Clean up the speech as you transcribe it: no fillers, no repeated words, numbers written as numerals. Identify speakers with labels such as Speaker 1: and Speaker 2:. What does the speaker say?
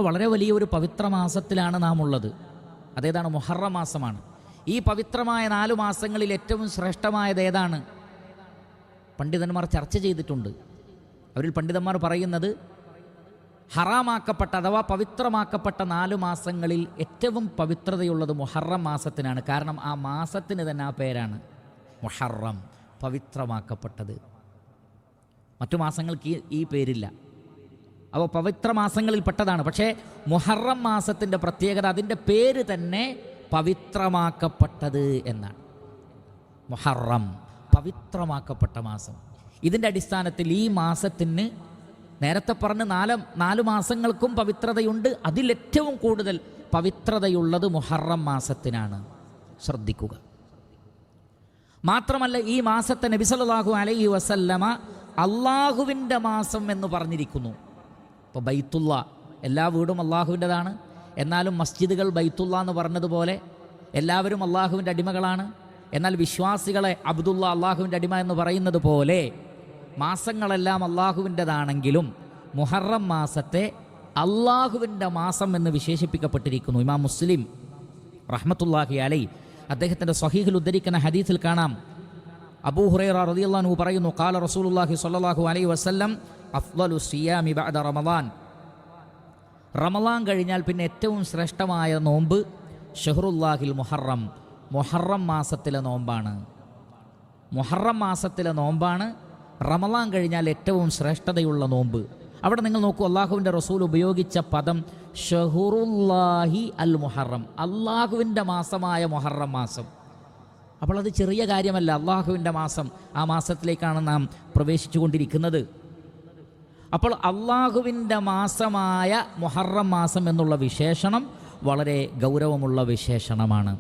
Speaker 1: വളരെ വലിയൊരു പവിത്ര മാസത്തിലാണ് നാം ഉള്ളത്. അതേതാണ്? മുഹറം മാസമാണ്. ഈ പവിത്രമായ 4 മാസങ്ങളിൽ ഏറ്റവും ശ്രേഷ്ഠമായത് ഏതാണ്? പണ്ഡിതന്മാർ ചർച്ച ചെയ്തിട്ടുണ്ട്. അവരിൽ പണ്ഡിതന്മാർ പറയുന്നത് ഹറാമാക്കപ്പെട്ട അഥവാ പവിത്രമാക്കപ്പെട്ട 4 മാസങ്ങളിൽ ഏറ്റവും പവിത്രതയുള്ളത് മുഹറം മാസത്തിനാണ്. കാരണം ആ മാസത്തിന് തന്നെ ആ പേരാണ് മുഹറം, പവിത്രമാക്കപ്പെട്ടത്. മറ്റു മാസങ്ങൾക്ക് ഈ പേരില്ല. അപ്പോൾ പവിത്ര മാസങ്ങളിൽ പെട്ടതാണ്. പക്ഷേ മുഹറം മാസത്തിൻ്റെ പ്രത്യേകത അതിൻ്റെ പേര് തന്നെ പവിത്രമാക്കപ്പെട്ടത് എന്നാണ്. മുഹറം, പവിത്രമാക്കപ്പെട്ട മാസം. ഇതിൻ്റെ അടിസ്ഥാനത്തിൽ ഈ മാസത്തിന് നേരത്തെ പറഞ്ഞ് 4 മാസങ്ങൾക്കും പവിത്രതയുണ്ട്. അതിലേറ്റവും കൂടുതൽ പവിത്രതയുള്ളത് മുഹറം മാസത്തിനാണ്. ശ്രദ്ധിക്കുക. മാത്രമല്ല, ഈ മാസത്തെ നബി സല്ലല്ലാഹു അലൈഹി വസല്ലമ അള്ളാഹുവിൻ്റെ മാസം എന്ന് പറഞ്ഞിരിക്കുന്നു. ഇപ്പോൾ ബൈത്തുള്ള, എല്ലാ വീടും അള്ളാഹുവിൻ്റെതാണ്. എന്നാലും മസ്ജിദുകൾ ബൈത്തുള്ള എന്ന് പറഞ്ഞതുപോലെ എല്ലാവരും അള്ളാഹുവിൻ്റെ അടിമകളാണ്. എന്നാൽ വിശ്വാസികളെ അബ്ദുള്ള, അള്ളാഹുവിൻ്റെ അടിമ എന്ന് പറയുന്നത് പോലെ മാസങ്ങളെല്ലാം അള്ളാഹുവിൻ്റെതാണെങ്കിലും മുഹറം മാസത്തെ അള്ളാഹുവിൻ്റെ മാസം എന്ന് വിശേഷിപ്പിക്കപ്പെട്ടിരിക്കുന്നു. ഇമാം മുസ്ലിം റഹ്മത്തുള്ളാഹി അലൈഹി അദ്ദേഹത്തിൻ്റെ സ്വഹീഹിൽ ഉദ്ധരിക്കുന്ന ഹദീസിൽ കാണാം, അബൂ ഹുറൈറ റളിയല്ലാഹു അൻഹു പറയുന്നു, ഖാല റസൂലുള്ളാഹി സ്വല്ലല്ലാഹു അലൈഹി വസല്ലം അഫ്ളലു സിയാമി ബഅദ റമളാൻ. റമളാൻ കഴിഞ്ഞാൽ പിന്നെ ഏറ്റവും ശ്രേഷ്ഠമായ നോമ്പ് ഷഹ്റുല്ലാഹിൽ മുഹറം, മുഹറം മാസത്തിലെ നോമ്പാണ്. മുഹറം മാസത്തിലെ നോമ്പാണ് റമളാൻ കഴിഞ്ഞാൽ ഏറ്റവും ശ്രേഷ്ഠതയുള്ള നോമ്പ്. അവിടെ നിങ്ങൾ നോക്കൂ, അള്ളാഹുവിൻ്റെ റസൂൽ ഉപയോഗിച്ച പദം ഷഹ്റുല്ലാഹി അൽ മുഹറം, അള്ളാഹുവിൻ്റെ മാസമായ മുഹറം മാസം. അപ്പോൾ അത് ചെറിയ കാര്യമല്ല. അള്ളാഹുവിൻ്റെ മാസം, ആ മാസത്തിലേക്കാണ് നാം പ്രവേശിച്ചു കൊണ്ടിരിക്കുന്നത്. അപ്പോൾ അള്ളാഹുവിൻ്റെ മാസമായ മുഹറം മാസം എന്നുള്ള വിശേഷണം വളരെ ഗൗരവമുള്ള വിശേഷണമാണ്.